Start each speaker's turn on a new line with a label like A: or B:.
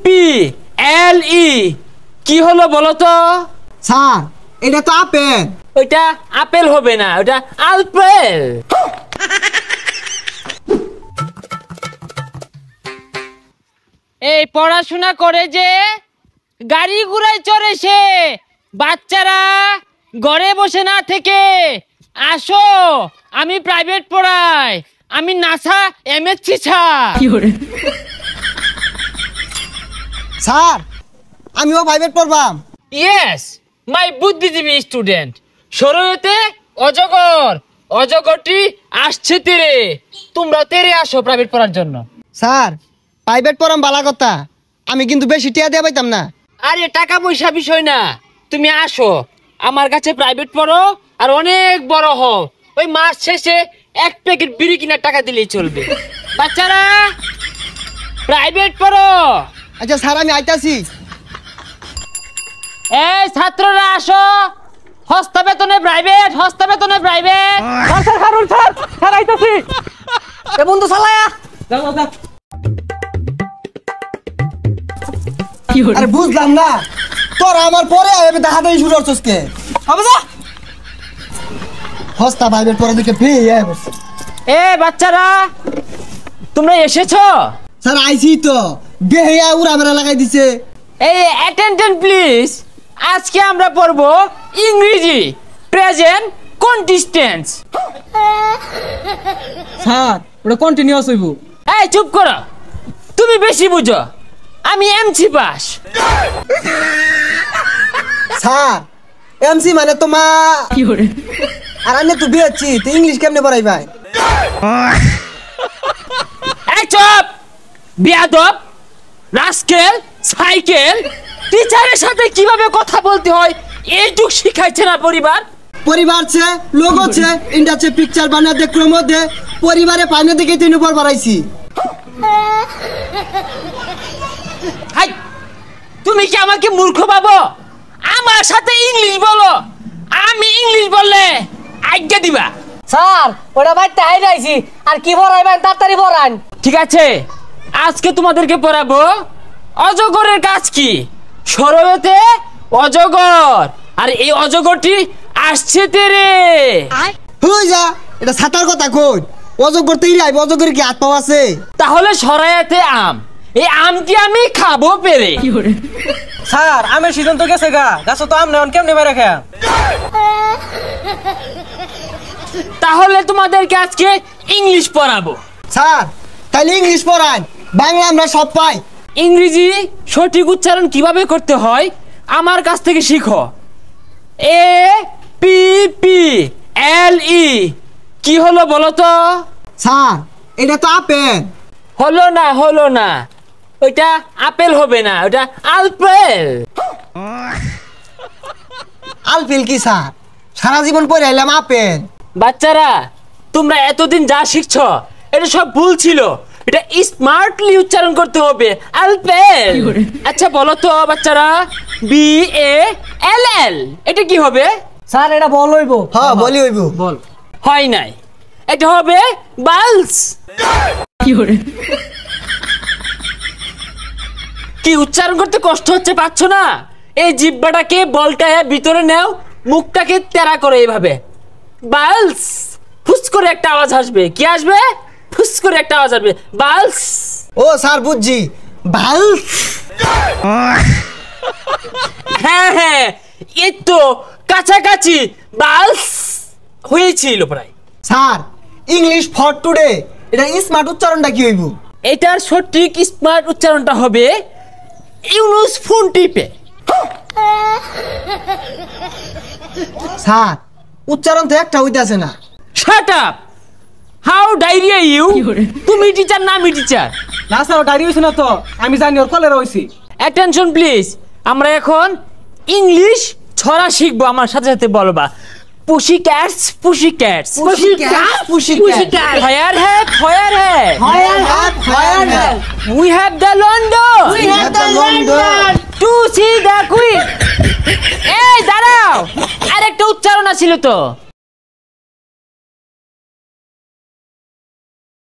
A: P L ই কি হলো বলো তো?
B: স্যার এটা তো আপেল।
A: ওইটা আপেল হবে না, ওটা আলপেল। এই পড়াশোনা করে যে গাড়ি ঘোড়ায় চড়ে সে বাচ্চারা ঘরে বসে না থেকে আসো, আমি প্রাইভেট পড়াই, আমি নাসা এমএসসি
B: স্যার আমিও প্রাইভেট পড়বাম।
A: ইয়েস, মাই বুদ্ধিজীবী স্টুডেন্ট। শরীয়তে অজগর, অজগরটি আসছে তীরে, তোমরা তেরে আসো প্রাইভেট পড়ার জন্য।
B: স্যার প্রাইভেট পড়াম বালা কথা, আমি কিন্তু বেশি টিয়া দিয়ে পাইতাম না।
A: আরে টাকা পয়সা বিষয় না, তুমি আসো আমার কাছে প্রাইভেট পড়ো আর অনেক বড় হও, ওই মাস শেষে এক প্যাকেট বিড়ি কিনার টাকা দিলেই চলবে। বাচ্চারা প্রাইভেট পড়ো।
B: আচ্ছা স্যার আমি আইতাছি।
A: এই ছাত্ররা আসো, হস্তা বেতনে প্রাইভেট, হস্তা বেতনে private. Sir Harun sir, sir আইতাছি।
B: এ বন্ধু চালায়া
A: যাও যাও।
B: আরে বুঝলাম না, তোরা আমার পরে দেখা দেয় শুরু করছিস কে? হবে যা হস্তা প্রাইভেট পড়া দিকে পেয়ে
A: এ বাচ্চারা তোমরা এসেছো?
B: স্যার আইছি তো, বেহিয়া উড়া বেড়া লাগাই দিছে।
A: এই অ্যাটেনশন প্লিজ, আজকে আমরা পড়বো ইংরেজি প্রেজেন্ট কন্টিস্টেন্স।
B: স্যার ওটা কন্টিনিউয়াস হইব।
A: এই চুপ করো, তুমি বেশি বুঝো, আমি এমসি পাস।
B: স্যার এমসি মানে তোমা আর আমি তো বিয়েছি, তো ইংলিশ কেমনে পড়াই ভাই?
A: এই চুপ বিয়াদব, রাস্কেল, সাইকেল, টিচারের সাথে কিভাবে কথা বলতে হয় এইটুক শিখাইছে না পরিবার?
B: পরিবার ছে লোক আছে ইন্ডাস্ট্রি পিকচার বানা দে ক্রম দে পরিবারে পাইনে দেখে তিন উপর বাড়াইছি।
A: হাই, তুমি কি আমাকে মূর্খ ভাবো? আমার সাথে ইংলিশ বলো, আমি ইংলিশ বললে আজ্ঞা দিবা?
C: স্যার ওটা ভাই তাই যাইছি, আর কি পড়াইবেন তাড়াতাড়ি পড়ান।
A: ঠিক আছে, আজকে তোমাদেরকে পড়াবো অজগরের কাজ কি। শরয়তে অজগর, আর এই অজগরটি আসছে তেরে।
B: হই যা, এটা ছাতার কথা কই, অজগর তৈরি আইব, অজগরের কি হাত পাও আছে?
A: তাহলে শরায়াতে আম, এই আমটি আমি খাবো পেরে।
C: স্যার আমের সিজন তো গেছে গা, গাছ তো আম নেন কেমনে বেড়ে খা।
A: তাহলে তোমাদেরকে আজকে ইংলিশ পড়াবো।
B: স্যার তাইলে ইংলিশ পড়ান, বাংলা আমরা সব পাই।
A: ইংরেজি সঠিক উচ্চারণ কিভাবে করতে হয় আমার কাছ থেকে শিখো। এ পি পি এল ই কি হলো বলো তো?
B: স্যার এটা তো আপেল।
A: হলো না, হলো না, ওইটা আপেল হবে না, ওটা আলপেল।
B: আলপেল কি স্যার? সারা জীবন পড়ে আইলাম আপেল।
A: বাচ্চারা তোমরা এতদিন যা শিখছো এটা সব ভুল ছিল, এটা স্মার্টলি উচ্চারণ করতে হবে, আলপেল। আচ্ছা বলো তো বাচ্চারা, বি এ এল এল এটা কি হবে?
C: স্যার এটা বল হইব।
B: হ্যাঁ বলি হইব।
C: বল
A: হয় নাই, এটা হবে বালস। কি উচ্চারণ করতে কষ্ট হচ্ছে, পাচ্ছ না? এই জিহ্বাটাকে বলটায় ভিতরে নাও, মুখটাকে তেরা করে এইভাবে বালস। ফুস করে একটা আওয়াজ আসবে, কি আসবে? ফুস করে একটা আওয়াজ আসবে, বালস।
B: ও স্যার বুঝছি, ভাল।
A: হ্যাঁ হ্যাঁ, এই তো কাছাকাছি, বালস হয়েছিল প্রায়।
B: স্যার ইংলিশ ফর টুডে এটা স্মার্ট উচ্চারণটা কি হইব?
A: এটার সঠিক স্মার্ট উচ্চারণটা হবে ইউনুস ফোন টিপে।
B: স্যার উচ্চারণ তো একটা হইতাছে না।
A: Shut up, how diarrhoea you? তুমি টিচার না আমি টিচার?
C: না স্যার গাড়ি হইছে না তো, আমি জানি ওর কলেরা হইছি।
A: অ্যাটেনশন প্লিজ, আমরা এখন ইংলিশ ছড়া শিখবো, আমার সাথে সাথে বলবা। Pussy cats, pussy cats,
B: pussy cat, pussy cat.
A: Fire hap, fire hap,
B: fire hap, fire hap.
A: We have the London,
B: we have the London
A: to see the queen. এই দাঁড়াও, আরেকটা উচ্চারণ ছিল তো।